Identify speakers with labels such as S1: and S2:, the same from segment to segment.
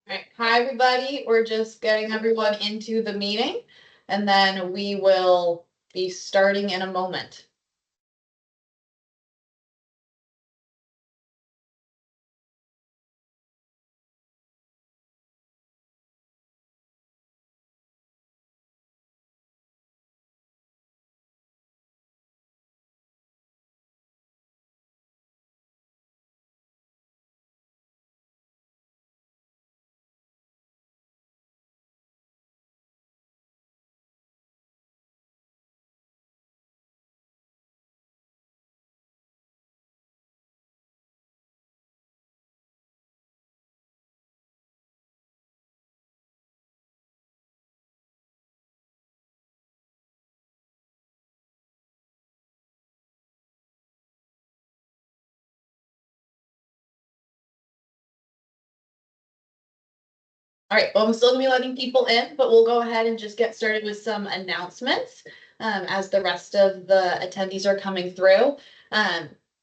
S1: All right. Hi, everybody. We're just getting everyone into the meeting, and then we will be starting in a moment. All right, well, I'm still gonna be letting people in, but we'll go ahead and just get started with some announcements as the rest of the attendees are coming through.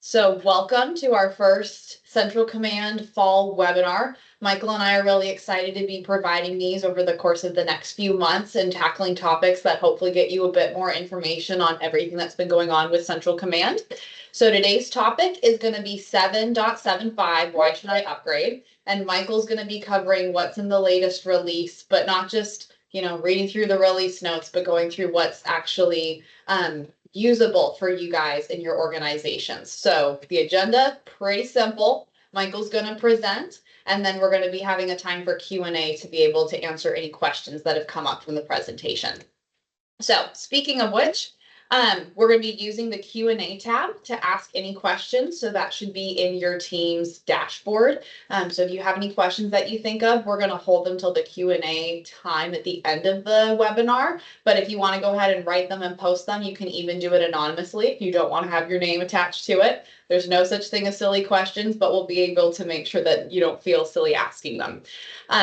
S1: So welcome to our first Central Command fall webinar. Michael and I are really excited to be providing these over the course of the next few months and tackling topics that hopefully get you a bit more information on everything that's been going on with Central Command. So today's topic is going to be 7.75, why should I upgrade? And Michael's going to be covering what's in the latest release, but not just, reading through the release notes, but going through what's actually usable for you guys in your organizations. So the agenda, pretty simple. Michael's going to present, and then we're going to be having a time for Q&A to be able to answer any questions that have come up from the presentation. So speaking of which, we're going to be using the Q&A tab to ask any questions. So that should be in your team's dashboard. So if you have any questions that you think of, we're going to hold them till the Q&A time at the end of the webinar. But if you want to go ahead and write them and post them, you can even do it anonymously if you don't want to have your name attached to it. There's no such thing as silly questions, but we'll be able to make sure that you don't feel silly asking them.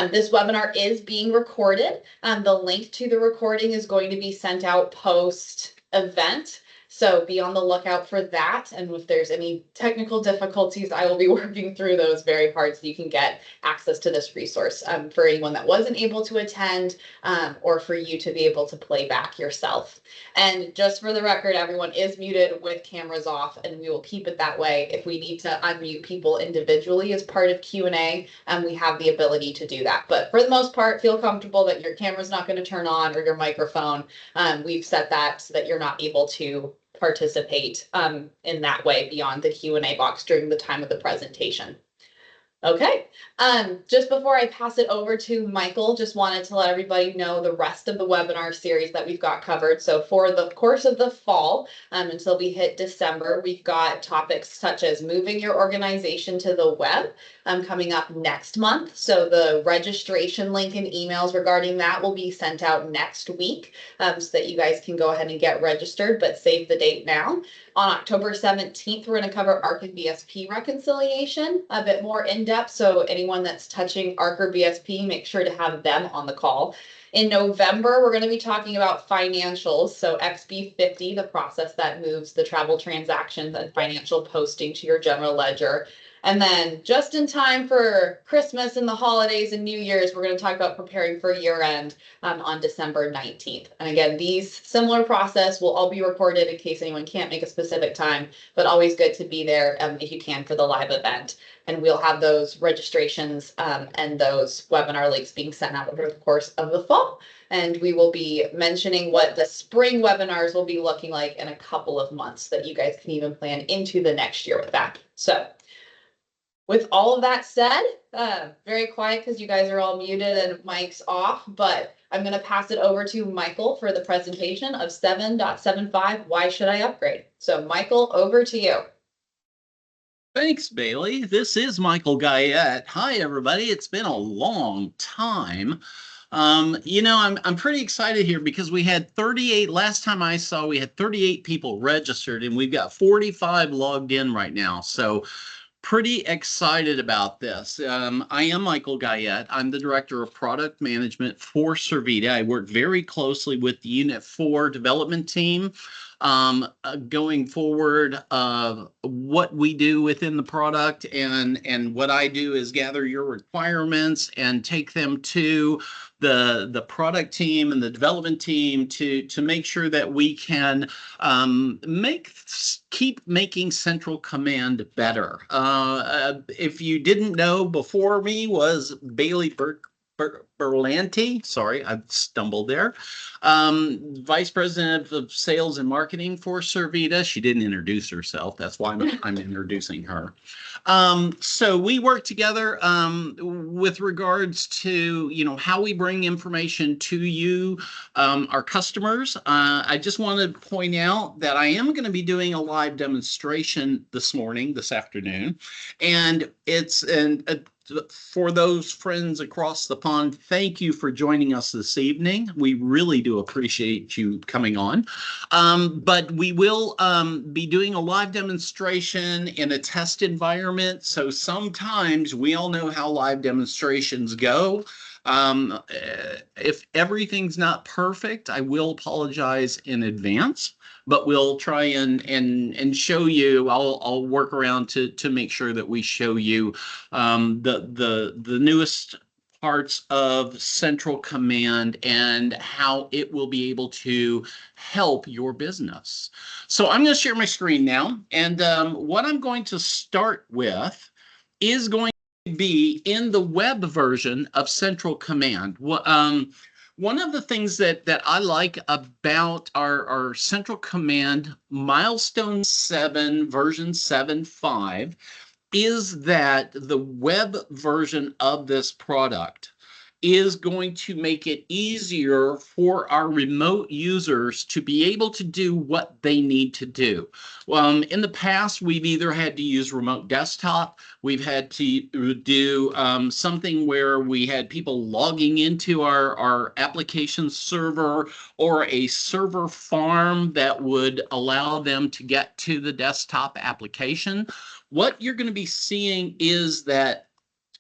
S1: This webinar is being recorded. The link to the recording is going to be sent out post-event. So be on the lookout for that. And if there's any technical difficulties, I will be working through those very hard so you can get access to this resource for anyone that wasn't able to attend or for you to be able to play back yourself. And just for the record, everyone is muted with cameras off, and we will keep it that way. If we need to unmute people individually as part of Q&A, we have the ability to do that. But for the most part, feel comfortable that your camera's not going to turn on or your microphone. We've set that so that you're not able to participate in that way beyond the Q&A box during the time of the presentation. Okay, just before I pass it over to Michael, just wanted to let everybody know the rest of the webinar series that we've got covered. So for the course of the fall, until we hit December, we've got topics such as moving your organization to the web coming up next month. So the registration link and emails regarding that will be sent out next week so that you guys can go ahead and get registered, but save the date now. On October 17th, we're going to cover ARC and BSP reconciliation a bit more in depth. So anyone that's touching ARC or BSP, make sure to have them on the call. In November, we're going to be talking about financials. So XB50, the process that moves the travel transactions and financial posting to your general ledger. And then just in time for Christmas and the holidays and New Year's, we're going to talk about preparing for year end on December 19th. And again, these similar process will all be recorded in case anyone can't make a specific time, but always good to be there if you can for the live event. And we'll have those registrations and those webinar links being sent out over the course of the fall. And we will be mentioning what the spring webinars will be looking like in a couple of months so that you guys can even plan into the next year with that. So with all of that said, very quiet because you guys are all muted and mics off, but I'm going to pass it over to Michael for the presentation of 7.75, why should I upgrade? So Michael, over to you.
S2: Thanks, Bailey. This is Michael Guiette. Hi, everybody. It's been a long time. I'm pretty excited here because we had 38, last time I saw, we had 38 people registered and we've got 45 logged in right now. So pretty excited about this. I am Michael Guiette. I'm the Director of Product Management for ServeVita. I work very closely with the Unit 4 development team. going forward, what we do within the product, and what I do is gather your requirements and take them to the product team and the development team to make sure that we can keep making Central Command better. If you didn't know, before me was Bailey Berlanti. Sorry, I stumbled there. Vice President of Sales and Marketing for ServeVita. She didn't introduce herself. That's why I'm introducing her. So we work together with regards to, how we bring information to you, our customers. I just want to point out that I am going to be doing a live demonstration this afternoon, and it's for those friends across the pond, thank you for joining us this evening. We really do appreciate you coming on. But we will be doing a live demonstration in a test environment. So sometimes we all know how live demonstrations go. If everything's not perfect, I will apologize in advance, but we'll try and show you. I'll work around to make sure that we show you the newest parts of Central Command and how it will be able to help your business. So I'm going to share my screen now, and what I'm going to start with is going to be in the web version of Central Command. One of the things that I like about our Central Command Milestone 7 version 7.5 is that the web version of this product is going to make it easier for our remote users to be able to do what they need to do. In the past, we've either had to use remote desktop, we've had to do something where we had people logging into our application server or a server farm that would allow them to get to the desktop application. What you're going to be seeing is that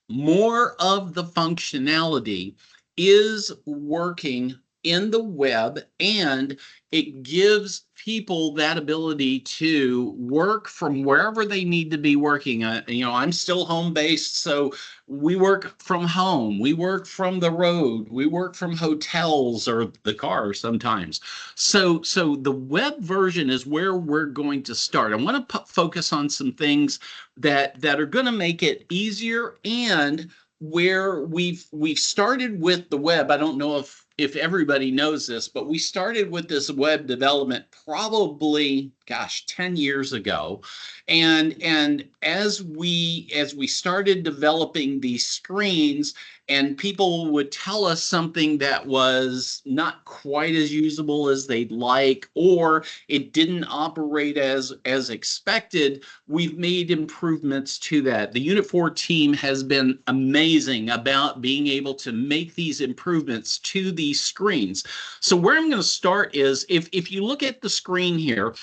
S2: more of the functionality is working in the web, and it gives people that ability to work from wherever they need to be working. I'm still home-based, so we work from home, we work from the road, we work from hotels or the car sometimes. So the web version is where we're going to start. I want to focus on some things that are going to make it easier, and where we've started with the web. I don't know if everybody knows this, but we started with this web development probably, 10 years ago. And as we started developing these screens, and people would tell us something that was not quite as usable as they'd like, or it didn't operate as expected, we've made improvements to that. The Unit 4 team has been amazing about being able to make these improvements to these screens. So where I'm going to start is, if you look at the screen here,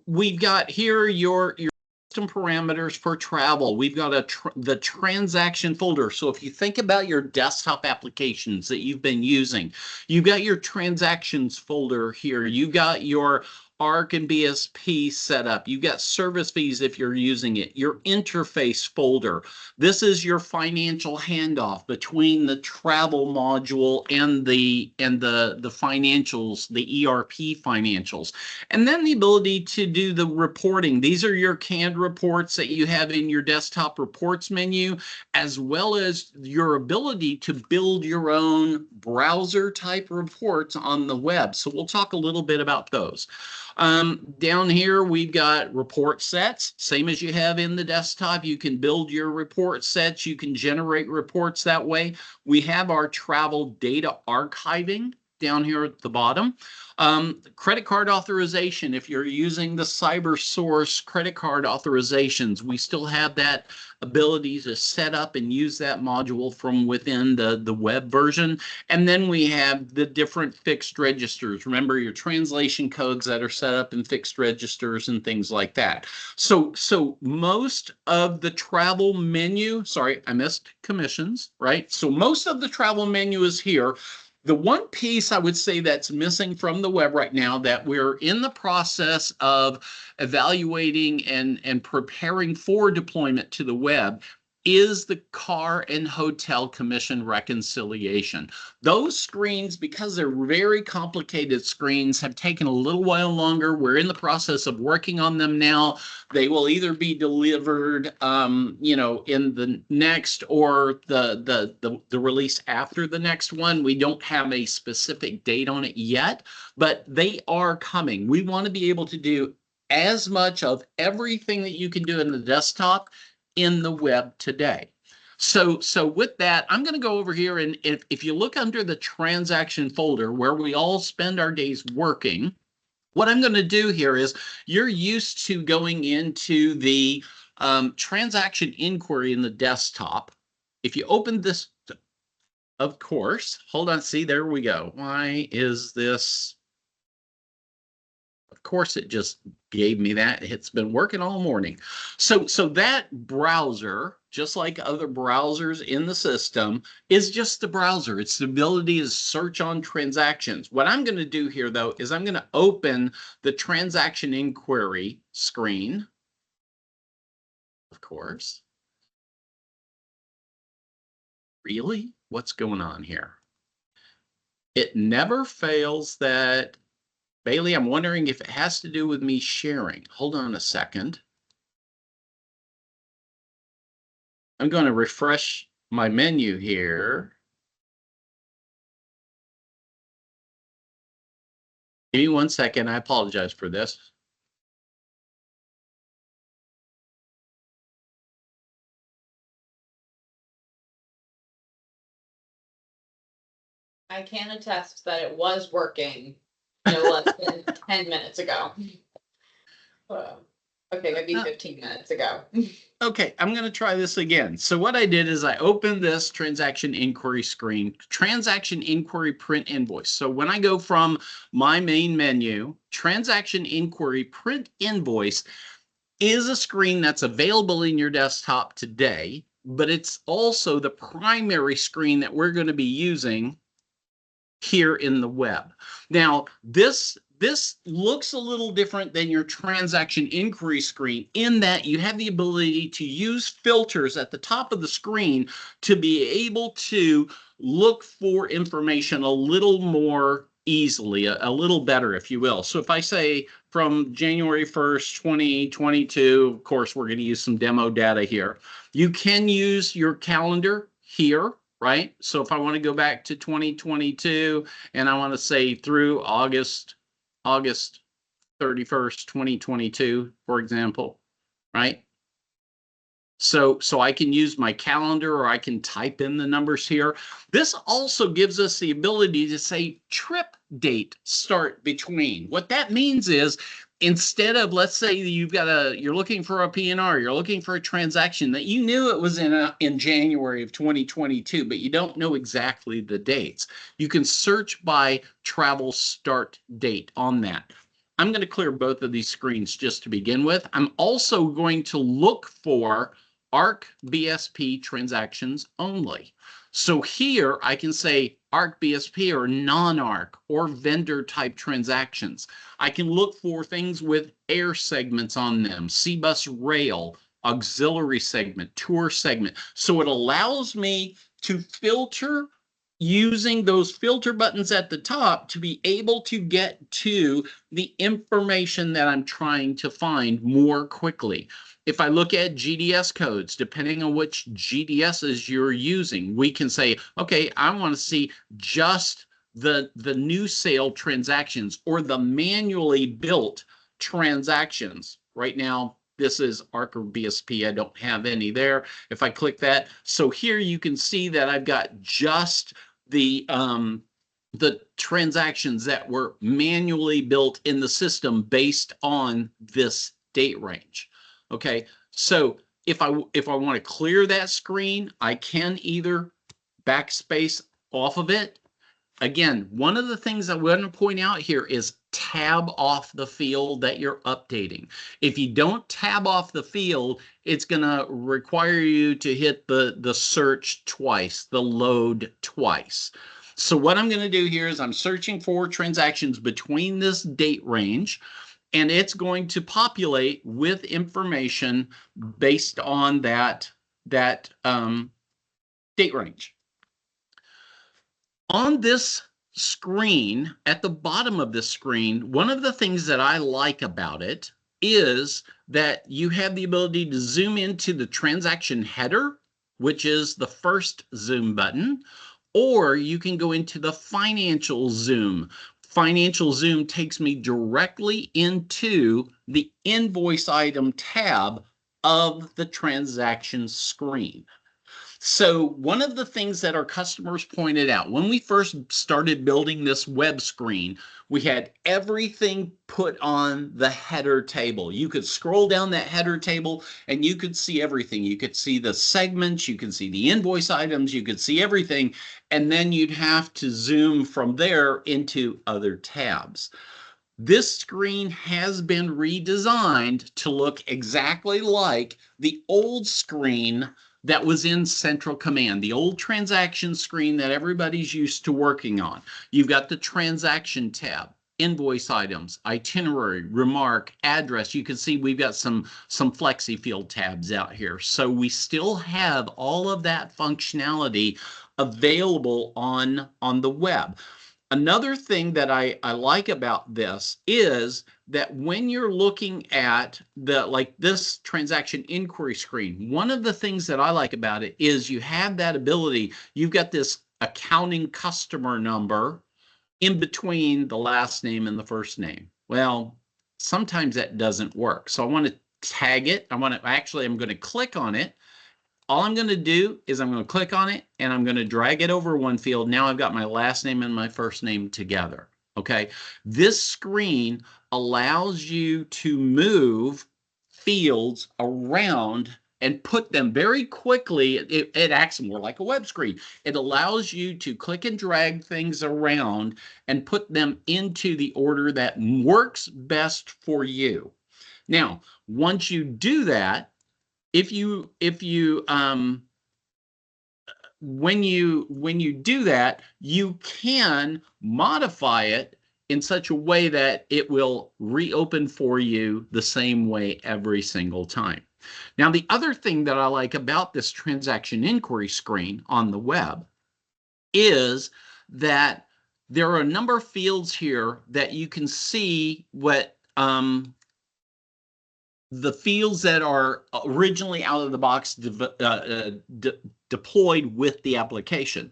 S2: we've got here your system parameters for travel. We've got the transaction folder. So if you think about your desktop applications that you've been using, you've got your transactions folder here. You've got your ARC and BSP setup. You've got service fees if you're using it, your interface folder. This is your financial handoff between the travel module and the financials, the ERP financials. And then the ability to do the reporting. These are your canned reports that you have in your desktop reports menu, as well as your ability to build your own browser type reports on the web. So we'll talk a little bit about those. Down here, we've got report sets, same as you have in the desktop. You can build your report sets. You can generate reports that way. We have our travel data archiving down here at the bottom. Credit card authorization. If you're using the CyberSource credit card authorizations, we still have that ability to set up and use that module from within the web version. And then we have the different fixed registers. Remember your translation codes that are set up in fixed registers and things like that. So most of the travel menu, sorry, I missed commissions, right? So most of the travel menu is here. The one piece I would say that's missing from the web right now that we're in the process of evaluating and preparing for deployment to the web is the car and hotel commission reconciliation. Those screens, because they're very complicated screens, have taken a little while longer. We're in the process of working on them now. They will either be delivered, you know, in the next or the release after the next one. We don't have a specific date on it yet, but they are coming. We want to be able to do as much of everything that you can do in the desktop in the web today. So with that, I'm going to go over here, and if you look under the transaction folder where we all spend our days working, what I'm going to do here is you're used to going into the transaction inquiry in the desktop. If you open this, of course, hold on, see, there we go. Why is this? Of course, it just gave me that. It's been working all morning. So that browser, just like other browsers in the system, is just the browser. It's the ability to search on transactions. What I'm going to do here, though, is I'm going to open the transaction inquiry screen, of course. Really? What's going on here? It never fails that. Bailey, I'm wondering if it has to do with me sharing. Hold on a second. I'm going to refresh my menu here. Give me 1 second. I apologize for this.
S1: I can attest that it was working no less than 10 minutes ago. Okay, maybe 15 minutes ago.
S2: Okay, I'm going to try this again. So what I did is I opened this transaction inquiry screen, transaction inquiry print invoice. So when I go from my main menu, transaction inquiry print invoice is a screen that's available in your desktop today, but it's also the primary screen that we're going to be using here in the web. Now, this looks a little different than your transaction inquiry screen in that you have the ability to use filters at the top of the screen to be able to look for information a little more easily, a little better, if you will. So if I say from January 1st, 2022, of course, we're going to use some demo data here. You can use your calendar here, right? So if I want to go back to 2022 and I want to say through August 31st, 2022, for example, right? So I can use my calendar or I can type in the numbers here. This also gives us the ability to say trip date start between. What that means is instead of, let's say you're looking for a PNR, you're looking for a transaction that you knew it was in January of 2022, but you don't know exactly the dates. You can search by travel start date on that. I'm going to clear both of these screens just to begin with. I'm also going to look for ARC BSP transactions only. So here I can say ARC BSP or non-ARC or vendor type transactions. I can look for things with air segments on them, C-bus rail, auxiliary segment, tour segment. So it allows me to filter using those filter buttons at the top to be able to get to the information that I'm trying to find more quickly. If I look at GDS codes, depending on which GDSs you're using, we can say, okay, I want to see just the new sale transactions or the manually built transactions. Right now, this is ARC or BSP. I don't have any there. If I click that, so here you can see that I've got just the transactions that were manually built in the system based on this date range. Okay, so if I want to clear that screen, I can either backspace off of it. Again, one of the things I want to point out here is tab off the field that you're updating. If you don't tab off the field, it's going to require you to hit the search twice, the load twice. So what I'm going to do here is I'm searching for transactions between this date range, and it's going to populate with information based on that date range. On this screen, at the bottom of this screen, one of the things that I like about it is that you have the ability to zoom into the transaction header, which is the first zoom button, or you can go into the financial zoom. Financial zoom takes me directly into the invoice item tab of the transaction screen. So one of the things that our customers pointed out when we first started building this web screen, we had everything put on the header table. You could scroll down that header table and you could see everything. You could see the segments, you could see the invoice items, you could see everything, and then you'd have to zoom from there into other tabs. This screen has been redesigned to look exactly like the old screen that was in CentralCommand, the old transaction screen that everybody's used to working on. You've got the transaction tab, invoice items, itinerary, remark, address. You can see we've got some flexi field tabs out here. So we still have all of that functionality available on the web. Another thing that I like about this is that when you're looking at this transaction inquiry screen, one of the things that I like about it is you have that ability. You've got this accounting customer number in between the last name and the first name. Well, sometimes that doesn't work. So I want to tag it. I'm going to click on it. All I'm going to do is I'm going to click on it and I'm going to drag it over one field. Now I've got my last name and my first name together. Okay. This screen allows you to move fields around and put them very quickly. It acts more like a web screen. It allows you to click and drag things around and put them into the order that works best for you. Now, once you do that, when you do that, you can modify it in such a way that it will reopen for you the same way every single time. Now, the other thing that I like about this transaction inquiry screen on the web is that there are a number of fields here that you can see what the fields that are originally out of the box deployed with the application.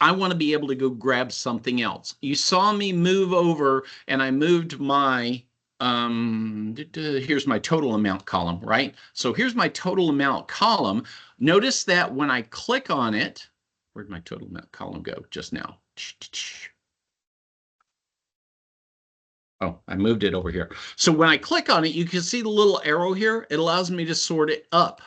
S2: I want to be able to go grab something else. You saw me move over and I moved my, here's my total amount column, right? So here's my total amount column. Notice that when I click on it, where'd my total amount column go just now? Oh, I moved it over here. So when I click on it, you can see the little arrow here. It allows me to sort it up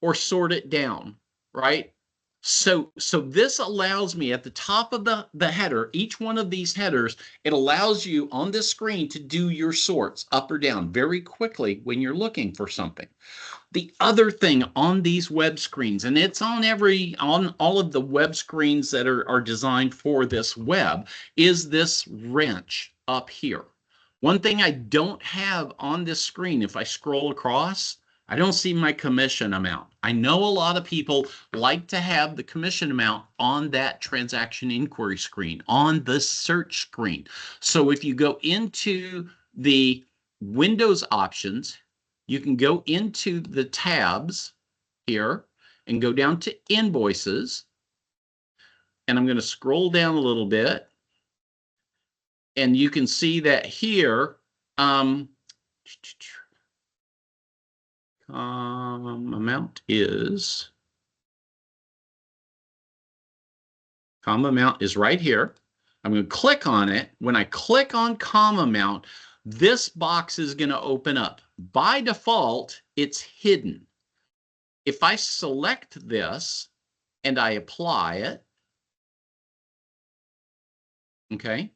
S2: or sort it down, right? So this allows me at the top of the header, each one of these headers, it allows you on this screen to do your sorts up or down very quickly when you're looking for something. The other thing on these web screens, and it's on all of the web screens that are designed for this web, is this wrench up here. One thing I don't have on this screen, if I scroll across, I don't see my commission amount. I know a lot of people like to have the commission amount on that transaction inquiry screen, on the search screen. So if you go into the Windows options, you can go into the tabs here and go down to invoices. And I'm going to scroll down a little bit. And you can see that here, amount is right here. I'm going to click on it. When I click on comma amount, this box is going to open up. By default, it's hidden. If I select this and I apply it, okay,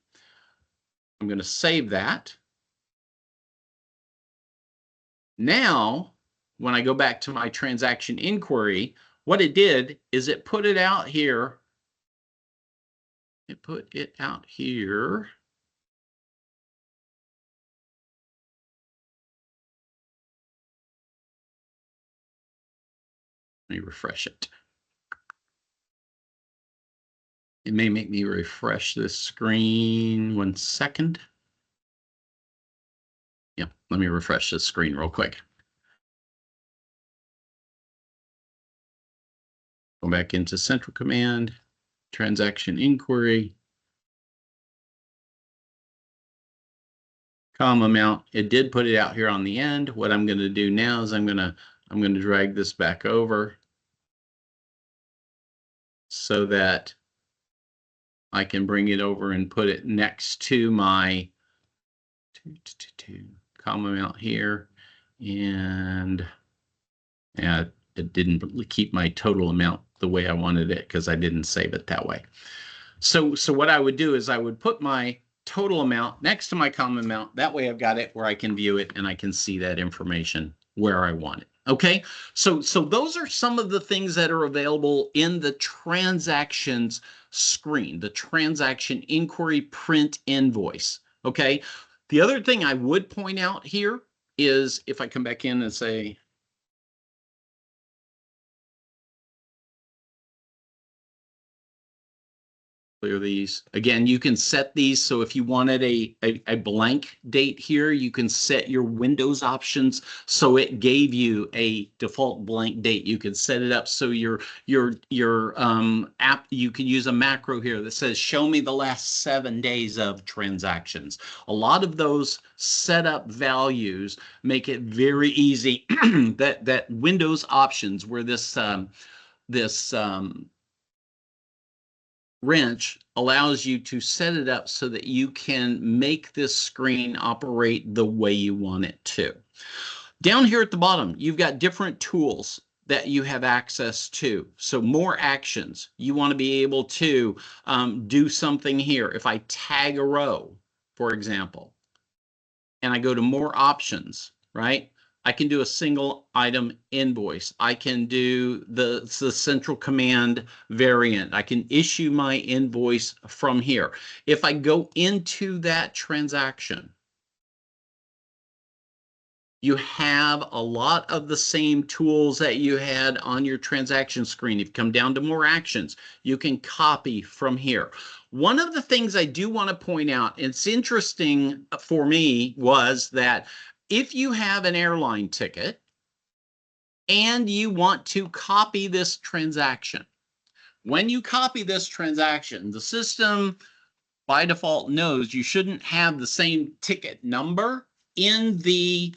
S2: I'm going to save that. Now, when I go back to my transaction inquiry, what it did is it put it out here put it out here. Let me refresh it. It may make me refresh this screen. 1 second. Yeah, let me refresh this screen real quick. Go back into CentralCommand, transaction inquiry, comma amount. It did put it out here on the end. What I'm going to do now is I'm going to drag this back over so that I can bring it over and put it next to my comma amount here. And yeah, it didn't keep my total amount the way I wanted it because I didn't save it that way. So what I would do is I would put my total amount next to my comma amount. That way I've got it where I can view it and I can see that information where I want it. Okay, so those are some of the things that are available in the transactions screen, the transaction inquiry print invoice. Okay, the other thing I would point out here is if I come back in and say, clear these. Again, you can set these. So if you wanted a blank date here, you can set your Windows options. So it gave you a default blank date. You can set it up so your app, you can use a macro here that says, show me the last 7 days of transactions. A lot of those setup values make it very easy that Windows options where this wrench allows you to set it up so that you can make this screen operate the way you want it to. Down here at the bottom, you've got different tools that you have access to. So more actions. You want to be able to do something here. If I tag a row, for example, and I go to more options, right? I can do a single item invoice. I can do the CentralCommand variant. I can issue my invoice from here. If I go into that transaction, you have a lot of the same tools that you had on your transaction screen. If you come down to more actions, you can copy from here. One of the things I do want to point out, it's interesting for me, was that if you have an airline ticket and you want to copy this transaction, when you copy this transaction, the system by default knows you shouldn't have the same ticket number in the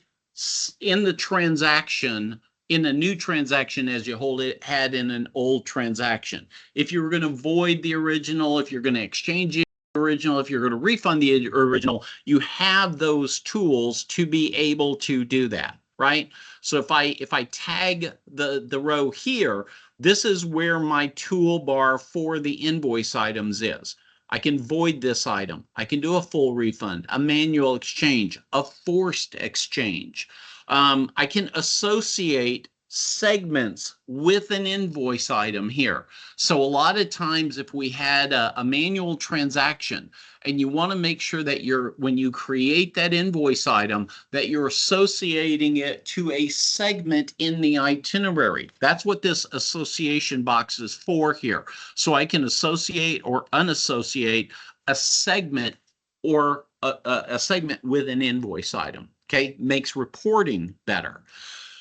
S2: transaction, in a new transaction as you had in an old transaction. If you were going to void the original, if you're going to exchange the original, if you're going to refund the original, you have those tools to be able to do that, right? So if I tag the row here, this is where my toolbar for the invoice items is. I can void this item. I can do a full refund, a manual exchange, a forced exchange. I can associate segments with an invoice item here. So a lot of times if we had a manual transaction and you want to make sure that when you create that invoice item, that you're associating it to a segment in the itinerary. That's what this association box is for here. So I can associate or unassociate a segment or a segment with an invoice item. Okay, makes reporting better.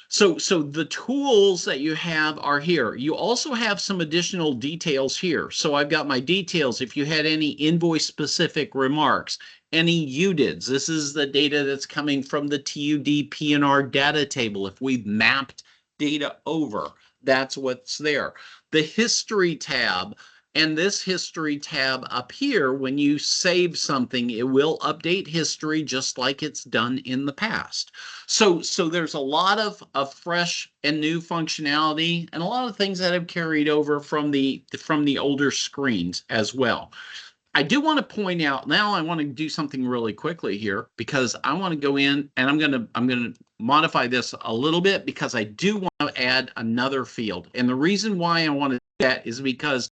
S2: So the tools that you have are here. You also have some additional details here. So I've got my details. If you had any invoice specific remarks, any UDIDs, this is the data that's coming from the TUD P&R data table. If we've mapped data over, that's what's there. The history tab. And this history tab up here, when you save something, it will update history just like it's done in the past. So there's a lot of fresh and new functionality and a lot of things that have carried over from the older screens as well. I do want to point out, now I want to do something really quickly here because I want to go in and I'm going to modify this a little bit because I do want to add another field. And the reason why I want to do that is because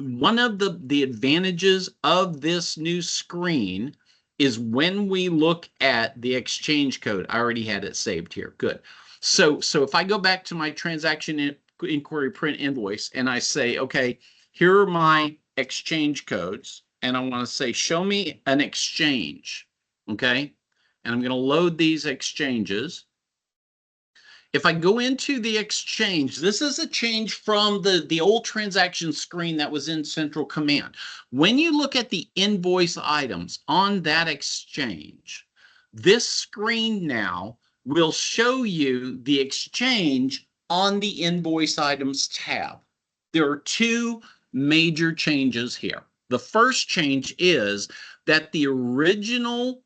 S2: one of the advantages of this new screen is when we look at the exchange code. I already had it saved here. Good. So if I go back to my transaction inquiry print invoice and I say, okay, here are my exchange codes, and I want to say, show me an exchange. Okay. And I'm going to load these exchanges. If I go into the exchange, this is a change from the old transaction screen that was in CentralCommand. When you look at the invoice items on that exchange, this screen now will show you the exchange on the invoice items tab. There are two major changes here. The first change is that the original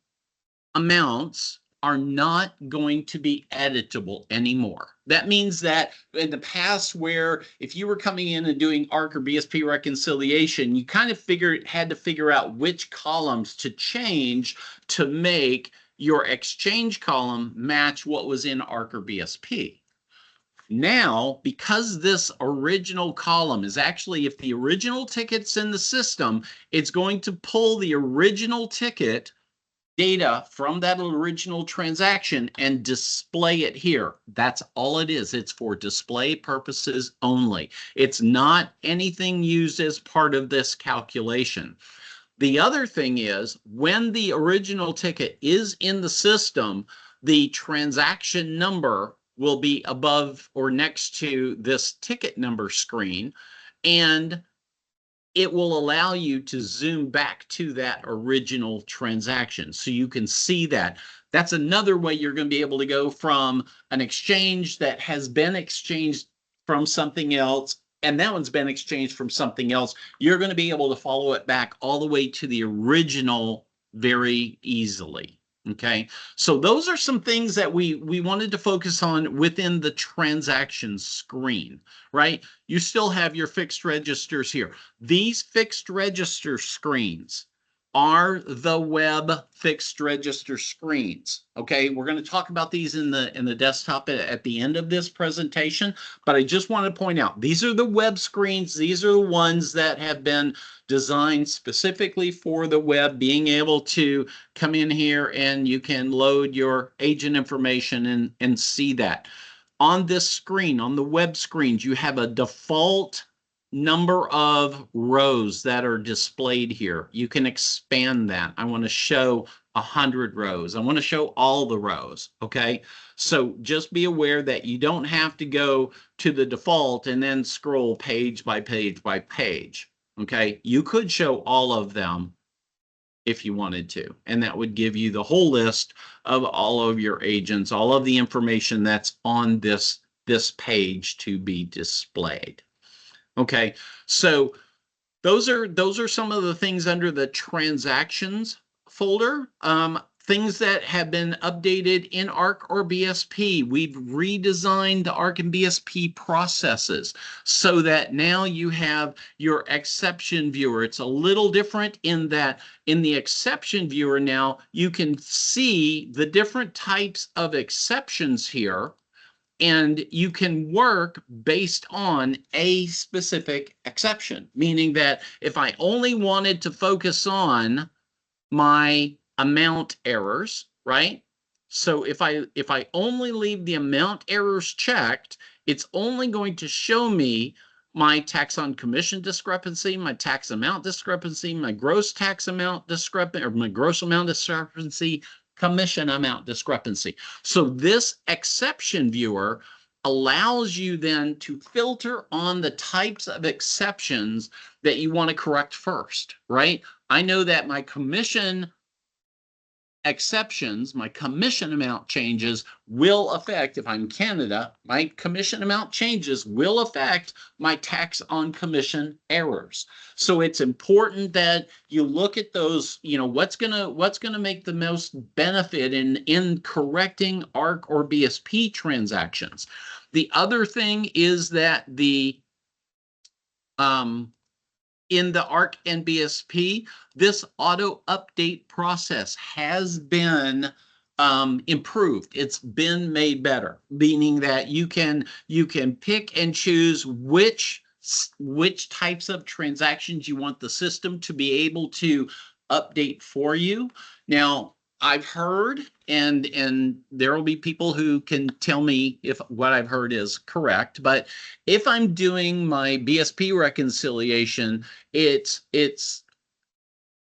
S2: amounts are not going to be editable anymore. That means that in the past, where if you were coming in and doing ARC or BSP reconciliation, you kind of had to figure out which columns to change to make your exchange column match what was in ARC or BSP. Now, because this original column is actually, if the original ticket's in the system, it's going to pull the original ticket data from that original transaction and display it here. That's all it is. It's for display purposes only. It's not anything used as part of this calculation. The other thing is, when the original ticket is in the system, the transaction number will be above or next to this ticket number screen, and it will allow you to zoom back to that original transaction so you can see that. That's another way you're going to be able to go from an exchange that has been exchanged from something else, and that one's been exchanged from something else. You're going to be able to follow it back all the way to the original very easily. Okay, so those are some things that we wanted to focus on within the transaction screen, right? You still have your fixed registers here. These fixed register screens are the web fixed register screens. Okay, we're going to talk about these in the desktop at the end of this presentation, but I just want to point out, these are the web screens. These are the ones that have been designed specifically for the web, being able to come in here and you can load your agent information and see that. On this screen, on the web screens, you have a default number of rows that are displayed here. You can expand that. I want to show 100 rows. I want to show all the rows. Okay. So just be aware that you don't have to go to the default and then scroll page by page by page. Okay. You could show all of them if you wanted to, and that would give you the whole list of all of your agents, all of the information that's on this page to be displayed. Okay, so those are some of the things under the transactions folder. Things that have been updated in ARC or BSP. We've redesigned the ARC and BSP processes so that now you have your exception viewer. It's a little different in that in the exception viewer now you can see the different types of exceptions here, and you can work based on a specific exception, meaning that if I only wanted to focus on my amount errors, right? So if I only leave the amount errors checked, it's only going to show me my tax on commission discrepancy, my tax amount discrepancy, my gross tax amount discrepancy, or my gross amount discrepancy, commission amount discrepancy. So this exception viewer allows you then to filter on the types of exceptions that you want to correct first, right? I know that my commission exceptions, my commission amount changes will affect, if I'm in Canada, my commission amount changes will affect my tax on commission errors. So it's important that you look at those, you know, what's gonna make the most benefit in correcting ARC or BSP transactions. The other thing is that in the ARC and BSP, this auto update process has been improved. It's been made better, meaning that you can pick and choose which which types of transactions you want the system to be able to update for you. Now, I've heard, and there will be people who can tell me if what I've heard is correct, but if I'm doing my BSP reconciliation, it's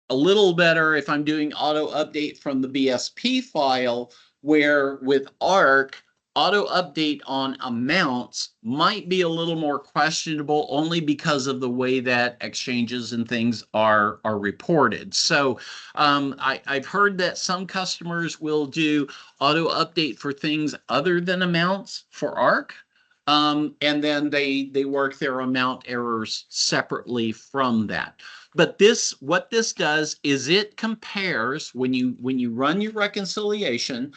S2: a little better if I'm doing auto update from the BSP file, where with ARC, auto update on amounts might be a little more questionable only because of the way that exchanges and things are reported. So I've heard that some customers will do auto update for things other than amounts for ARC. And then they work their amount errors separately from that. But what this does is it compares when you run your reconciliation,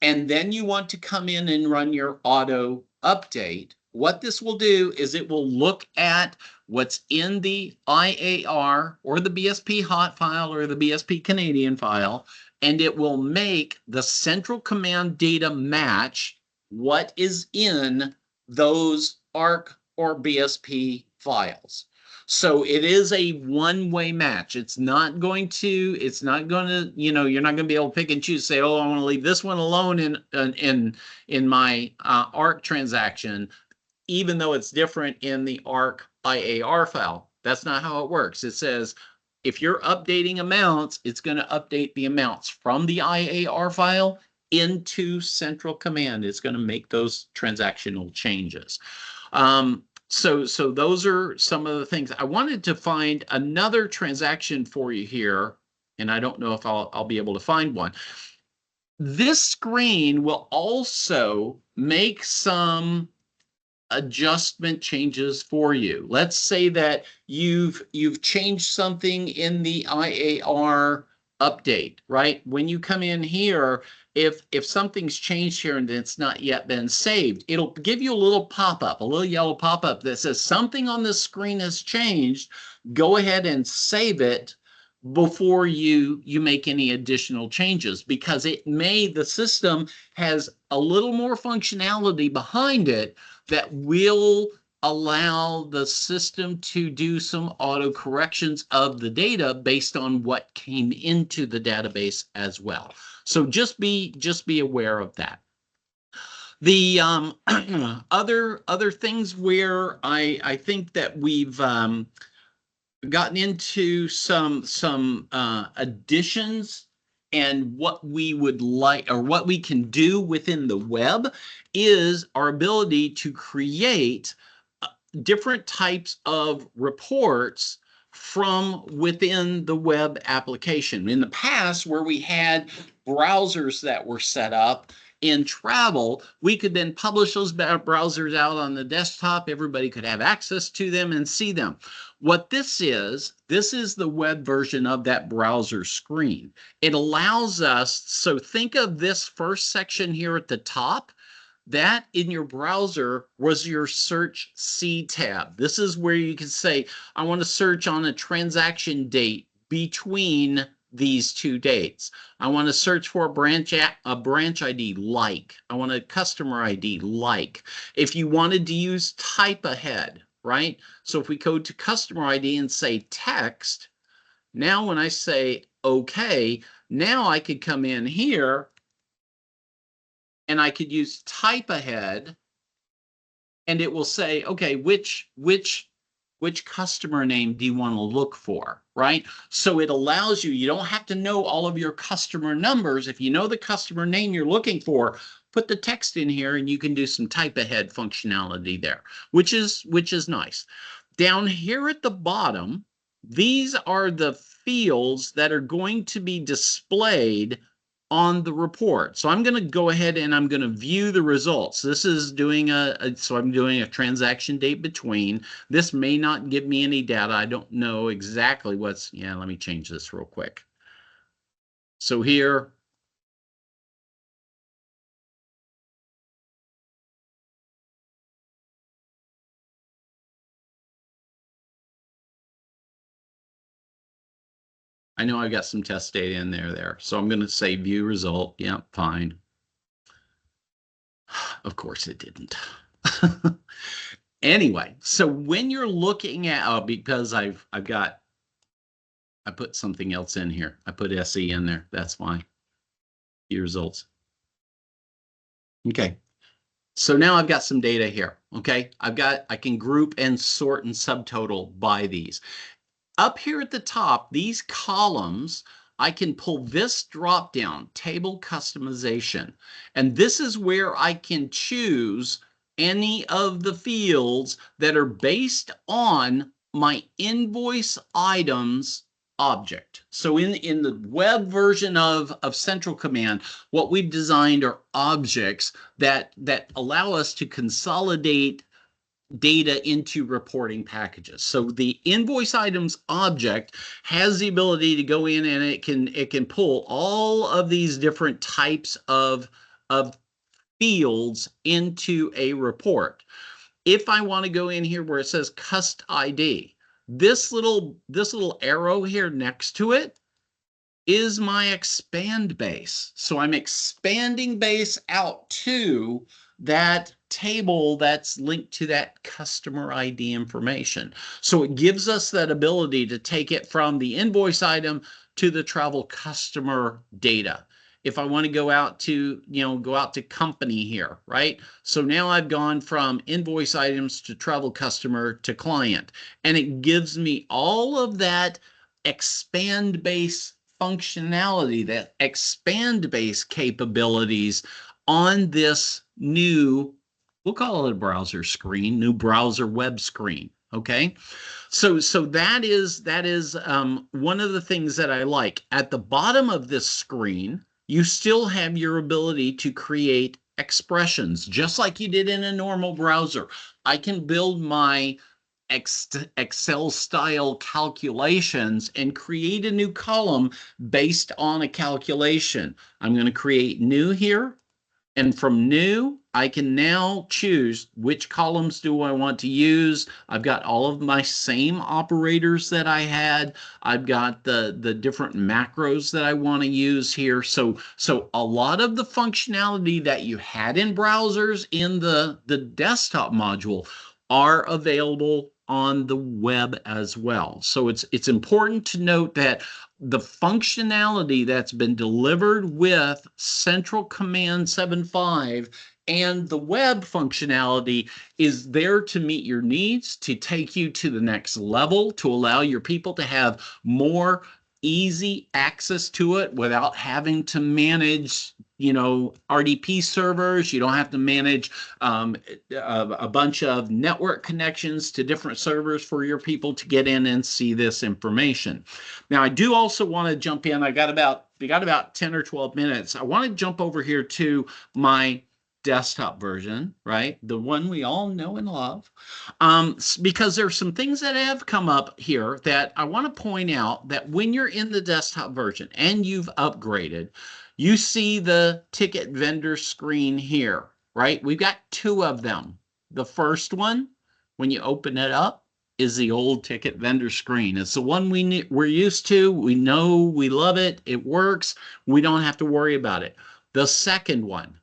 S2: and then you want to come in and run your auto update. What this will do is it will look at what's in the IAR or the BSP hot file or the BSP Canadian file, and it will make the CentralCommand data match what is in those ARC or BSP files. So it is a one-way match. It's not going to, you're not going to be able to pick and choose, say, oh, I want to leave this one alone in my ARC transaction, even though it's different in the ARC IAR file. That's not how it works. It says, if you're updating amounts, it's going to update the amounts from the IAR file into CentralCommand. It's going to make those transactional changes. So those are some of the things. I wanted to find another transaction for you here, and I don't know if I'll be able to find one. This screen will also make some adjustment changes for you. Let's say that you've changed something in the IAR update, right? When you come in here, if something's changed here and it's not yet been saved, it'll give you a little pop-up, a little yellow pop-up that says something on this screen has changed. Go ahead and save it before you make any additional changes, because the system has a little more functionality behind it that will allow the system to do some auto corrections of the data based on what came into the database as well. So just be aware of that. The other things where I think that we've gotten into some additions and what we would like, or what we can do within the web, is our ability to create different types of reports from within the web application. In the past, where we had browsers that were set up in travel, we could then publish those browsers out on the desktop. Everybody could have access to them and see them. What this is the web version of that browser screen. It allows us, so think of this first section here at the top. That in your browser was your search C tab. This is where you can say, I want to search on a transaction date between these two dates. I want to search for a branch ID like. I want a customer ID like. If you wanted to use type ahead, right? So if we go to customer ID and say text, now when I say okay, now I could come in here and I could use type ahead, and it will say, okay, which customer name do you want to look for, right? So it allows you don't have to know all of your customer numbers. If you know the customer name you're looking for, put the text in here and you can do some type ahead functionality there, which is nice. Down here at the bottom, these are the fields that are going to be displayed on the report. So I'm going to go ahead and I'm going to view the results. This is doing so I'm doing a transaction date between. This may not give me any data. I don't know exactly let me change this real quick. So here, I know I got some test data in there. So I'm going to say view result. Yeah, fine. Of course it didn't. Anyway, so when you're looking at, because I put something else in here. I put SE in there. That's fine. Key results. Okay. So now I've got some data here. Okay. I can group and sort and subtotal by these. Up here at the top, these columns, I can pull this drop down, table customization. And this is where I can choose any of the fields that are based on my invoice items object. So in the web version of CentralCommand, what we've designed are objects that allow us to consolidate data into reporting packages. So the invoice items object has the ability to go in and it can pull all of these different types of fields into a report. If I want to go in here where it says cust ID, this little arrow here next to it is my expand base. So I'm expanding base out to that table that's linked to that customer ID information. So it gives us that ability to take it from the invoice item to the travel customer data. If I want to go out to, go out to company here, right? So now I've gone from invoice items to travel customer to client, and it gives me all of that expand base functionality, that expand base capabilities on this new, we'll call it a browser screen, new browser web screen. Okay. So that is one of the things that I like. At the bottom of this screen, you still have your ability to create expressions, just like you did in a normal browser. I can build my Excel style calculations and create a new column based on a calculation. I'm going to create new here. And from new, I can now choose which columns do I want to use. I've got all of my same operators that I had. I've got the different macros that I want to use here. So a lot of the functionality that you had in browsers in the desktop module are available on the web as well. So it's important to note that the functionality that's been delivered with CentralCommand 7.5 and the web functionality is there to meet your needs, to take you to the next level, to allow your people to have more easy access to it without having to manage RDP servers. You don't have to manage a bunch of network connections to different servers for your people to get in and see this information. Now, I do also want to jump in. We got about 10 or 12 minutes. I want to jump over here to my desktop version, right? The one we all know and love, because there's some things that have come up here that I want to point out that when you're in the desktop version and you've upgraded, you see the ticket vendor screen here, right? We've got two of them. The first one, when you open it up, is the old ticket vendor screen. It's the one we're used to. We know, we love it. It works. We don't have to worry about it. The second one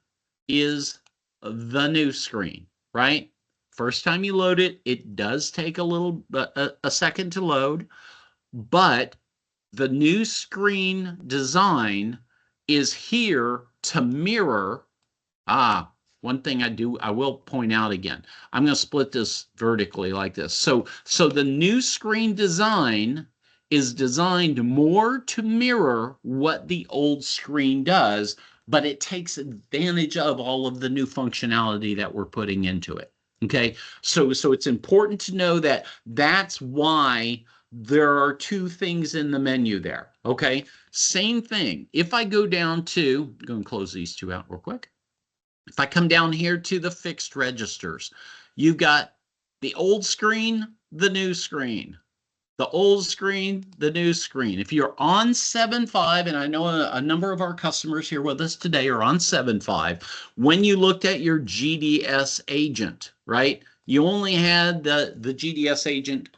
S2: is the new screen, right? First time you load it, it does take a second to load, but the new screen design is here to mirror. One thing I will point out again. I'm going to split this vertically like this. So the new screen design is designed more to mirror what the old screen does, but it takes advantage of all of the new functionality that we're putting into it. Okay, so it's important to know that that's why there are two things in the menu there. Okay, same thing. If I go down to, I'm going to close these two out real quick. If I come down here to the fixed registers, you've got the old screen, the new screen. The old screen, the new screen. If you're on 7.5, and I know a number of our customers here with us today are on 7.5, when you looked at your GDS agent, right, you only had the GDS agent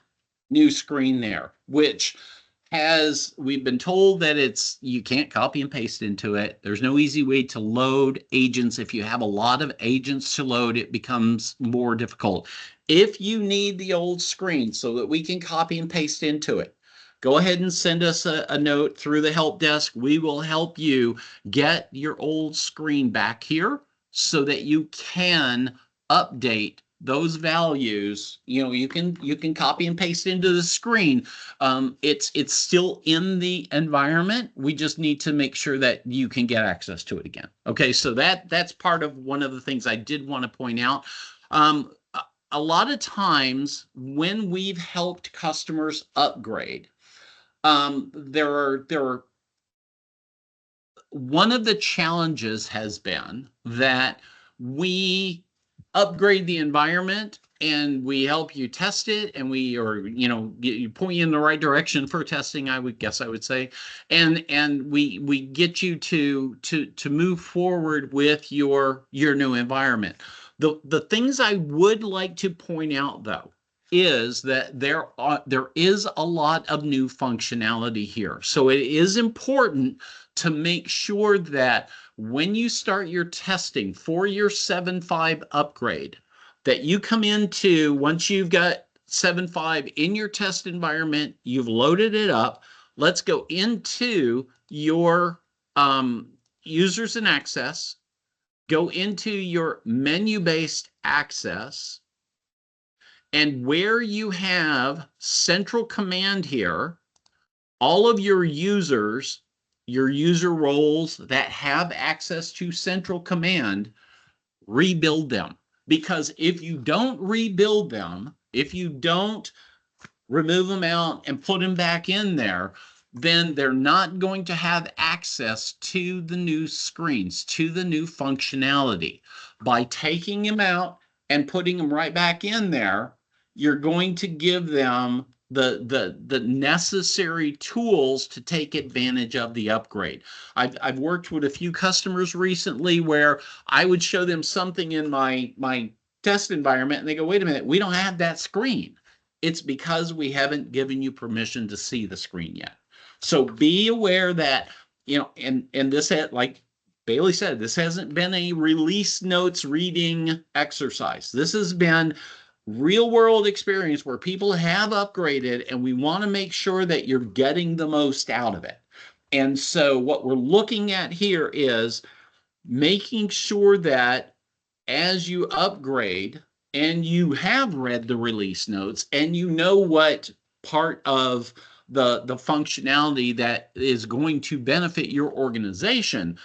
S2: new screen there, which we've been told that you can't copy and paste into it. There's no easy way to load agents. If you have a lot of agents to load, it becomes more difficult. If you need the old screen so that we can copy and paste into it, go ahead and send us a note through the help desk. We will help you get your old screen back here so that you can update those values. You can copy and paste into the screen. It's still in the environment. We just need to make sure that you can get access to it again. Okay, so that's part of one of the things I did want to point out. A lot of times when we've helped customers upgrade, there are one of the challenges has been that we upgrade the environment and we help you test it, and you point you in the right direction for testing, I would say, and we get you to move forward with your new environment. The things I would like to point out, though, is that there is a lot of new functionality here. So it is important to make sure that when you start your testing for your 7.5 upgrade, that you come into, once you've got 7.5 in your test environment, you've loaded it up, let's go into your users and access, go into your menu-based access, and where you have CentralCommand here, all of your users, your user roles that have access to CentralCommand, rebuild them. Because if you don't rebuild them, if you don't remove them out and put them back in there, then they're not going to have access to the new screens, to the new functionality. By taking them out and putting them right back in there, you're going to give them the necessary tools to take advantage of the upgrade. I've worked with a few customers recently where I would show them something in my test environment and they go, wait a minute, we don't have that screen. It's because we haven't given you permission to see the screen yet. So be aware that, and this had, like Bailey said, this hasn't been a release notes reading exercise. This has been real world experience where people have upgraded, and we want to make sure that you're getting the most out of it. And so what we're looking at here is making sure that as you upgrade and you have read the release notes and you know what part of the functionality that is going to benefit your organization,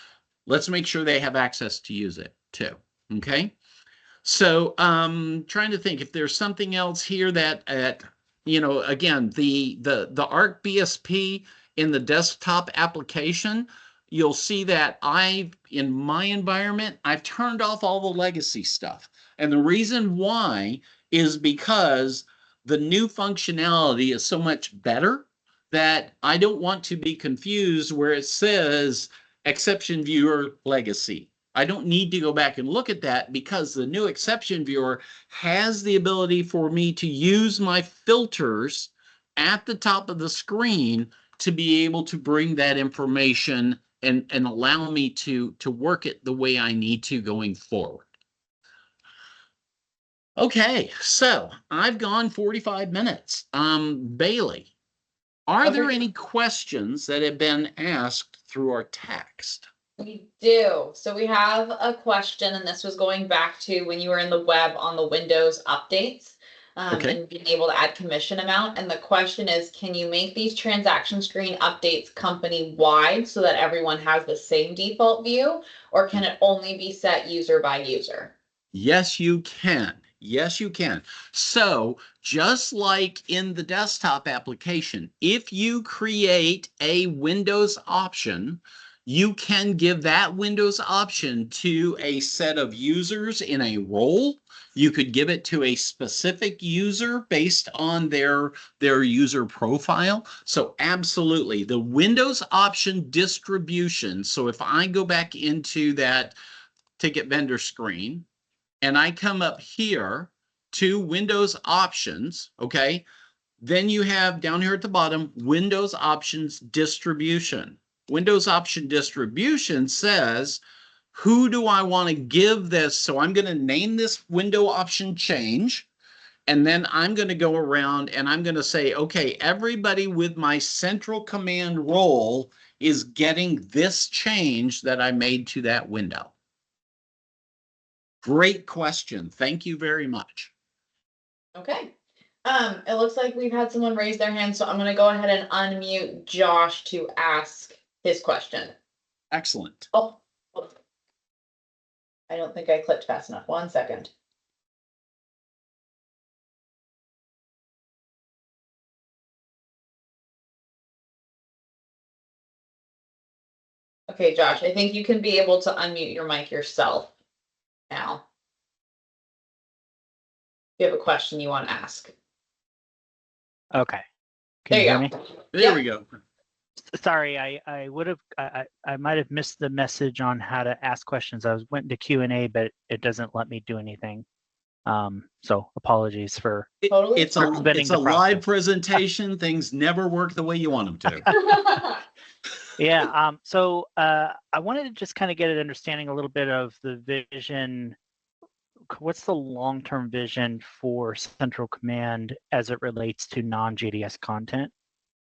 S2: let's make sure they have access to use it too. Okay. So trying to think if there's something else here that again, the Arc BSP in the desktop application, you'll see that in my environment, I've turned off all the legacy stuff. And the reason why is because the new functionality is so much better that I don't want to be confused where it says exception viewer legacy. I don't need to go back and look at that because the new exception viewer has the ability for me to use my filters at the top of the screen to be able to bring that information and allow me to work it the way I need to going forward. Okay, so I've gone 45 minutes. Bailey, are there any questions that have been asked through our text?
S1: We do. So we have a question, and this was going back to when you were in the web on the Windows updates and being able to add commission amount. And the question is, can you make these transaction screen updates company-wide so that everyone has the same default view, or can it only be set user by user?
S2: Yes, you can. Yes, you can. So just like in the desktop application, if you create a Windows option, you can give that Windows option to a set of users in a role. You could give it to a specific user based on their user profile. So absolutely, the Windows option distribution. So if I go back into that ticket vendor screen, and I come up here to Windows options, okay, Then you have down here at the bottom, Windows options distribution. Windows option distribution says, who do I want to give this? So I'm going to name this window option change. And then I'm going to go around and I'm going to say, okay, everybody with my central command role is getting this change that I made to that window. Great question. Thank you very much.
S1: Okay. It looks like we've had someone raise their hand, so I'm going to go ahead and unmute Josh to ask his question.
S2: Excellent.
S1: Oh, I don't think I clicked fast enough. 1 second. Okay, Josh, I think you can be able to unmute your mic yourself now. If you have a question you want to ask.
S3: Okay.
S1: There you
S3: hear
S1: go.
S3: me?
S2: There we go.
S3: Sorry, I would have I might have missed the message on how to ask questions. I went into Q&A, but it doesn't let me do anything. So apologies for
S1: Totally.
S2: It's
S3: circumventing
S2: a
S3: the
S2: live
S3: process.
S2: presentation. Things never work the way you want them to.
S3: Yeah. So I wanted to just kind of get an understanding a little bit of the vision. What's the long-term vision for Central Command as it relates to non-JDS content?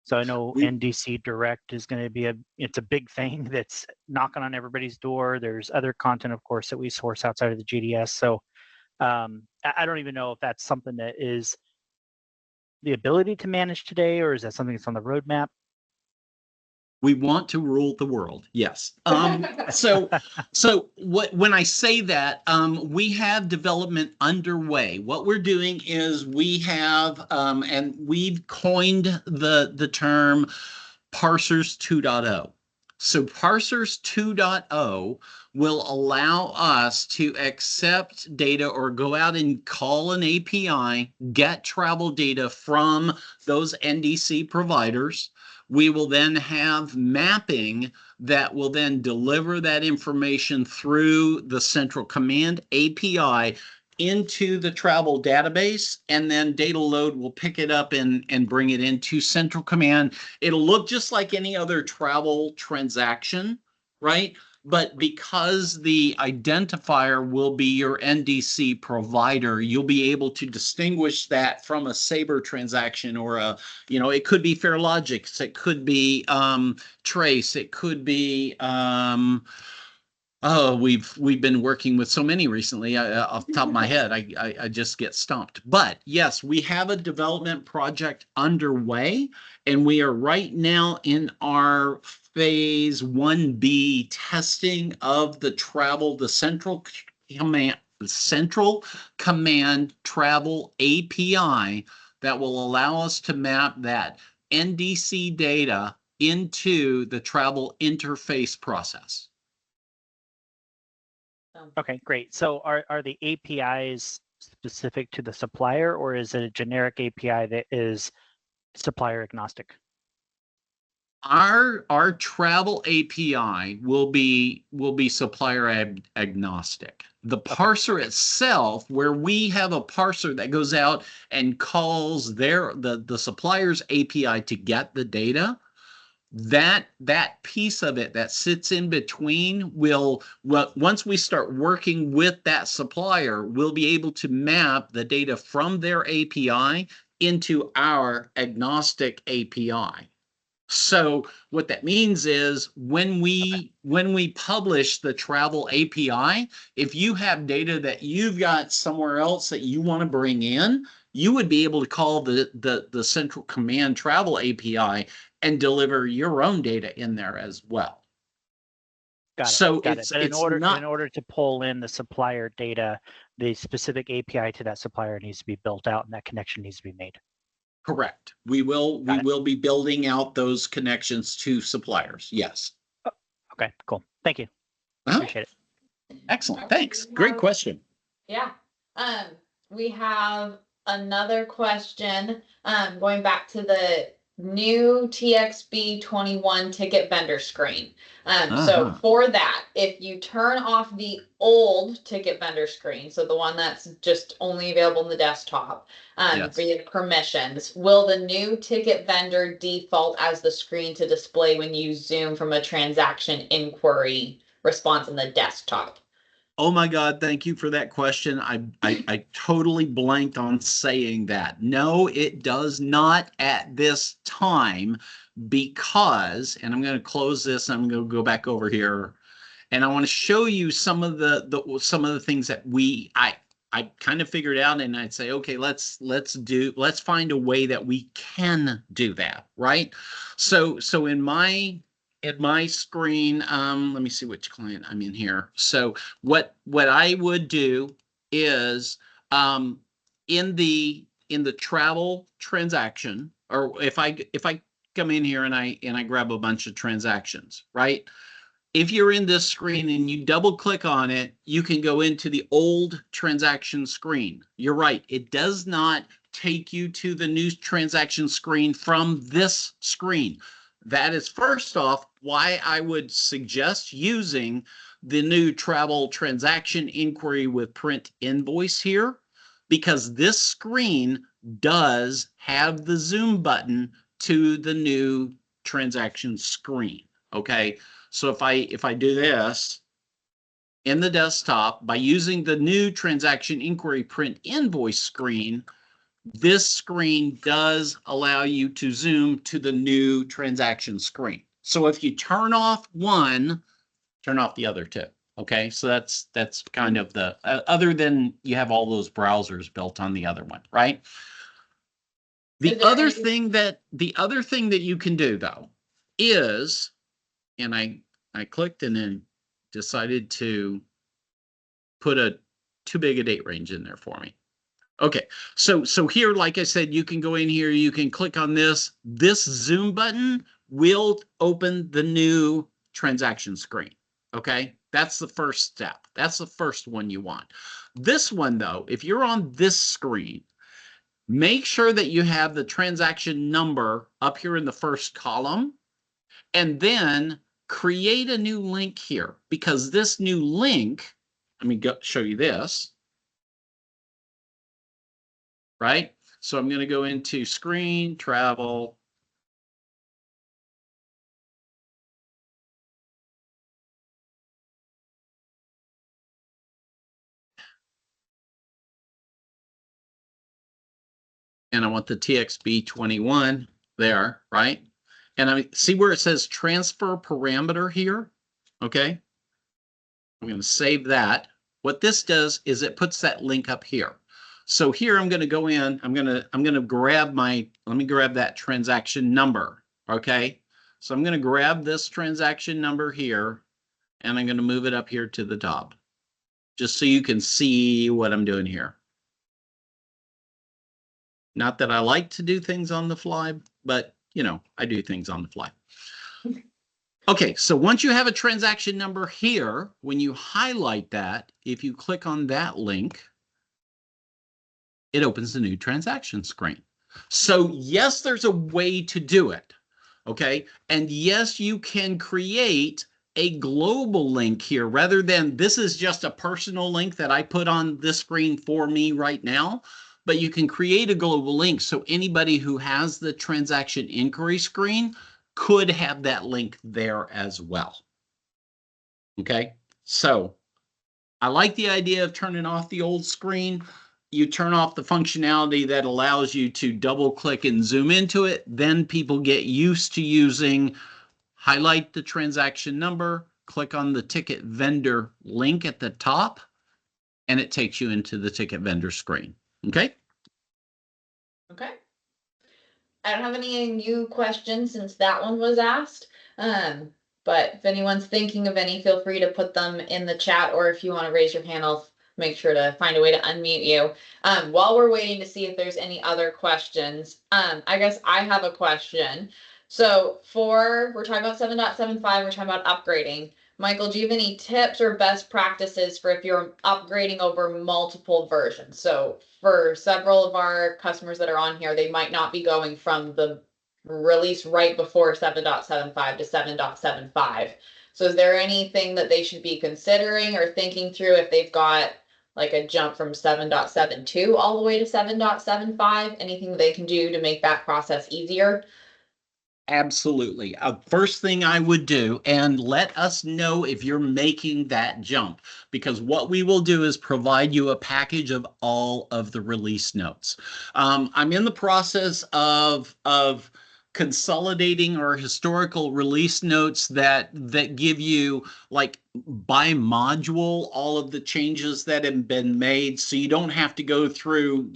S3: So I know NDC Direct is going to be it's a big thing that's knocking on everybody's door. There's other content, of course, that we source outside of the GDS. So I don't even know if that's something that is the ability to manage today, or is that something that's on the roadmap?
S2: We want to rule the world. Yes. So when I say that, we have development underway. What we're doing is we have, and we've coined the term Parsers 2.0. So Parsers 2.0 will allow us to accept data or go out and call an API, get travel data from those NDC providers. We will then have mapping that will then deliver that information through the Central Command API into the travel database, and then data load will pick it up and bring it into Central Command. It'll look just like any other travel transaction, right? But because the identifier will be your NDC provider, you'll be able to distinguish that from a Sabre transaction or a, it could be Fairlogics, it could be Trace, it could be oh, we've been working with so many recently. Off the top of my head, I just get stumped. But yes, we have a development project underway, and we are right now in our phase 1B testing of the Central Command Travel API that will allow us to map that NDC data into the travel interface process.
S3: Okay, great. So are the APIs specific to the supplier, or is it a generic API that is supplier agnostic?
S2: Our travel API will be supplier agnostic. The parser itself, where we have a parser that goes out and calls the supplier's API to get the data, that piece of it that sits in between will, once we start working with that supplier, we'll be able to map the data from their API into our agnostic API. So what that means is when we publish the travel API, if you have data that you've got somewhere else that you want to bring in, you would be able to call the Central Command Travel API and deliver your own data in there as well.
S3: Got it.
S2: So
S3: Got
S2: it's
S3: it. But
S2: not
S3: in order to pull in the supplier data, the specific API to that supplier needs to be built out, and that connection needs to be made.
S2: correct. We will be building out those connections to suppliers. Yes.
S3: Okay, cool. Thank you. Appreciate it.
S2: Excellent. Thanks. Great question.
S1: Yeah. We have another question, going back to the new TXB21 ticket vendor screen. So
S2: Uh-huh.
S1: for that, if you turn off the old ticket vendor screen, so the one that's just only available in the desktop,
S2: Yes.
S1: via permissions, will the new ticket vendor default as the screen to display when you zoom from a transaction inquiry response in the desktop?
S2: Oh my God, thank you for that question. I totally blanked on saying that. No, it does not at this time because, and I'm going to close this, I'm going to go back over here, and I want to show you some of the things that I kind of figured out, and I'd say, okay, let's find a way that we can do that, right? So in my screen, let me see which client I'm in here. So what I would do is in the travel transaction, or if I come in here and I grab a bunch of transactions, right? If you're in this screen and you double click on it, you can go into the old transaction screen. You're right. It does not take you to the new transaction screen from this screen. That is, first off, why I would suggest using the new travel transaction inquiry with print invoice here, because this screen does have the zoom button to the new transaction screen. Okay. So if I do this in the desktop by using the new transaction inquiry print invoice screen, this screen does allow you to zoom to the new transaction screen. So if you turn off one, turn off the other two. Okay, so that's kind of the other than you have all those browsers built on the other one, right? The other thing that you can do though is, and I clicked and then decided to put a too big a date range in there for me. Okay, so here, like I said, you can go in here, you can click on this. This zoom button will open the new transaction screen. Okay, that's the first step. That's the first one you want. This one, though, if you're on this screen, make sure that you have the transaction number up here in the first column, and then create a new link here, because this new link, let me show you this, right? So I'm going to go into screen, travel, and I want the TXB21 there, right? And I see where it says transfer parameter here, okay? I'm going to save that. What this does is it puts that link up here. So here I'm going to go in, I'm going to grab let me grab that transaction number, okay? So I'm going to grab this transaction number here, and I'm going to move it up here to the top, just so you can see what I'm doing here. Not that I like to do things on the fly, but you know, I do things on the fly. Okay, so once you have a transaction number here, when you highlight that, if you click on that link, it opens the new transaction screen. So yes, there's a way to do it. Okay, and yes, you can create a global link here rather than, this is just a personal link that I put on this screen for me right now, but you can create a global link so anybody who has the transaction inquiry screen could have that link there as well. Okay, so I like the idea of turning off the old screen. You turn off the functionality that allows you to double click and zoom into it. Then people get used to using, highlight the transaction number, click on the ticket vendor link at the top, and it takes you into the ticket vendor screen. Okay?
S1: Okay. I don't have any new questions since that one was asked. But if anyone's thinking of any, feel free to put them in the chat, or if you want to raise your hand, I'll make sure to find a way to unmute you. While we're waiting to see if there's any other questions, I guess I have a question. So we're talking about 7.75, we're talking about upgrading. Michael, do you have any tips or best practices for if you're upgrading over multiple versions? So for several of our customers that are on here, they might not be going from the released right before 7.75 to 7.75. So is there anything that they should be considering or thinking through if they've got like a jump from 7.72 all the way to 7.75? Anything they can do to make that process easier?
S2: Absolutely. First thing I would do, and let us know if you're making that jump, because what we will do is provide you a package of all of the release notes. I'm in the process of consolidating our historical release notes that give you, like, by module all of the changes that have been made, so you don't have to go through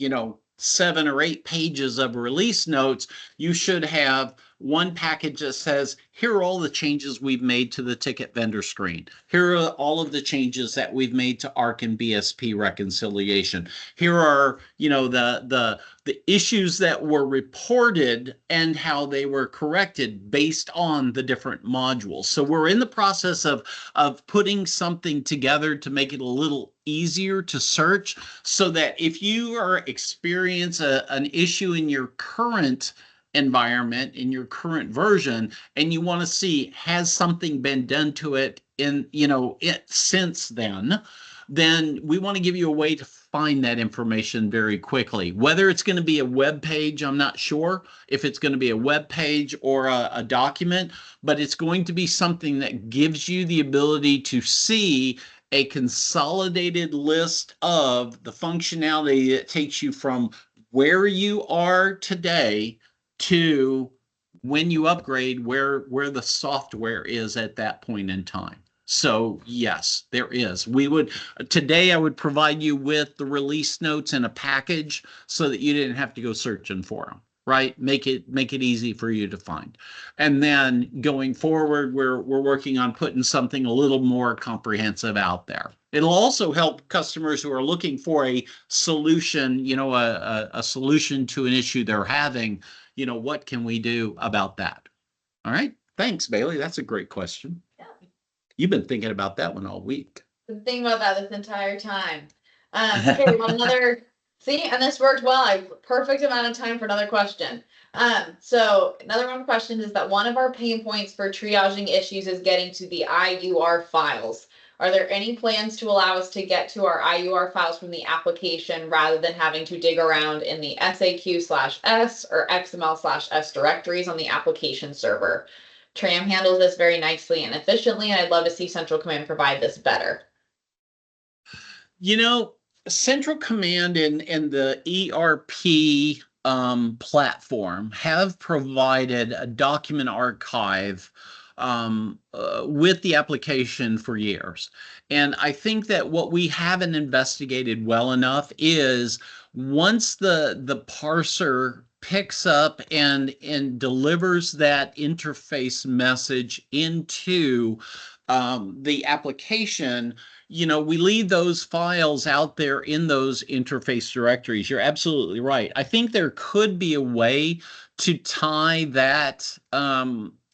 S2: 7 or 8 pages of release notes. You should have one package that says, here are all the changes we've made to the ticket vendor screen. Here are all of the changes that we've made to ARC and BSP reconciliation. Here are, the issues that were reported and how they were corrected based on the different modules. So we're in the process of putting something together to make it a little easier to search, so that if you are experience an issue in your current environment, in your current version, and you want to see, has something been done to it since then we want to give you a way to find that information very quickly. Whether it's going to be a web page, I'm not sure if it's going to be a web page or a document, but it's going to be something that gives you the ability to see a consolidated list of the functionality that takes you from where you are today to when you upgrade, where the software is at that point in time. So yes, there is. Today I would provide you with the release notes in a package so that you didn't have to go searching for them, right? Make it easy for you to find. And then going forward, we're working on putting something a little more comprehensive out there. It'll also help customers who are looking for a solution, a solution to an issue they're having. What can we do about that? All right. Thanks, Bailey. That's a great question.
S1: Yeah.
S2: You've been thinking about that one all week.
S1: Been thinking about that this entire time. Okay, we have another. See, and this worked well. Perfect amount of time for another question. So another one of the questions is that one of our pain points for triaging issues is getting to the IUR files. Are there any plans to allow us to get to our IUR files from the application rather than having to dig around in the SAQ/S or XML/S directories on the application server? Tram handles this very nicely and efficiently, and I'd love to see Central Command provide this better.
S2: Central Command and the ERP platform have provided a document archive with the application for years. And I think that what we haven't investigated well enough is, once the parser picks up and delivers that interface message into the application, we leave those files out there in those interface directories. You're absolutely right. I think there could be a way to tie that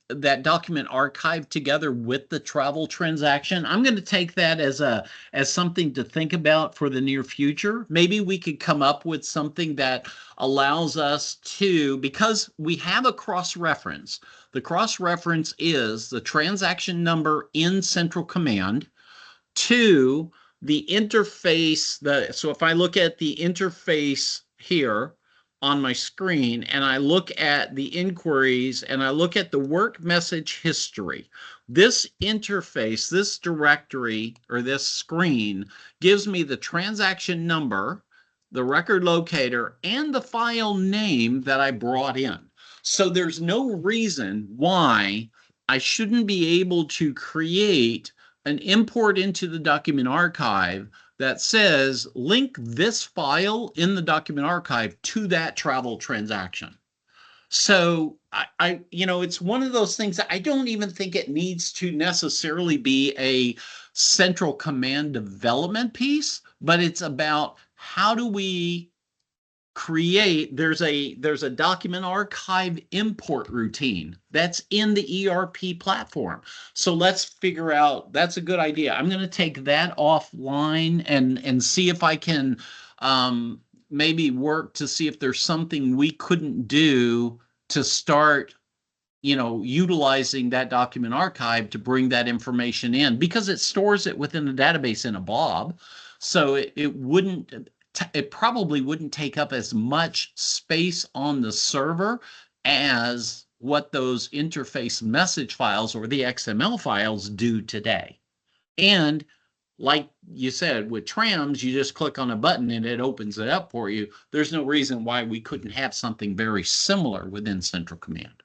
S2: that document archive together with the travel transaction. I'm going to take that as something to think about for the near future. Maybe we could come up with something that allows us to, because we have a cross-reference. The cross-reference is the transaction number in Central Command to the interface. So if I look at the interface here on my screen, and I look at the inquiries, and I look at the work message history, this interface, this directory, or this screen gives me the transaction number, the record locator, and the file name that I brought in. So there's no reason why I shouldn't be able to create an import into the document archive that says, link this file in the document archive to that travel transaction. So it's one of those things that I don't even think it needs to necessarily be a Central Command development piece, but it's about, how do we create, there's a document archive import routine that's in the ERP platform. So let's figure out, that's a good idea. I'm going to take that offline and see if I can maybe work to see if there's something we couldn't do to start, utilizing that document archive to bring that information in, because it stores it within the database in a blob. So it probably wouldn't take up as much space on the server as what those interface message files or the XML files do today. And like you said, with trams, you just click on a button and it opens it up for you. There's no reason why we couldn't have something very similar within CentralCommand.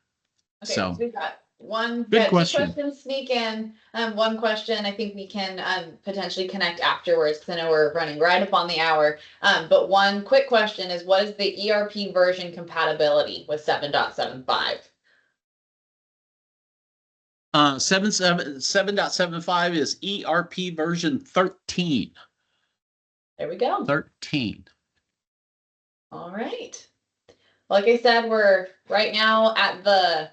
S1: Okay,
S2: so
S1: we've got
S2: good
S1: two
S2: question.
S1: questions sneak in. One question I think we can potentially connect afterwards, because I know we're running right up on the hour. But one quick question is, what is the ERP version compatibility with 7.75?
S2: 7.75 is ERP version 13.
S1: There we go.
S2: 13.
S1: All right. Like I said, we're right now at the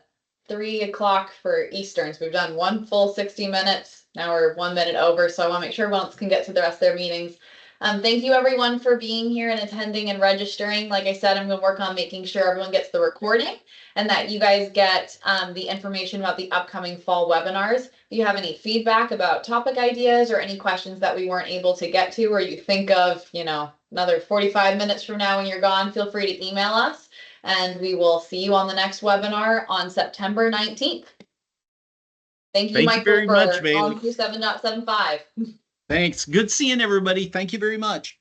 S1: 3 o'clock for Easterns. We've done one full 60 minutes. Now we're 1 minute over, so I want to make sure everyone else can get to the rest of their meetings. Thank you everyone for being here and attending and registering. Like I said, I'm going to work on making sure everyone gets the recording and that you guys get the information about the upcoming fall webinars. If you have any feedback about topic ideas or any questions that we weren't able to get to, or you think of, another 45 minutes from now when you're gone, feel free to email us. And we will see you on the next webinar on September 19th. Thank you, Michael,
S2: very much, Bailey.
S1: on through 7.75.
S2: Thanks. Good seeing everybody. Thank you very much.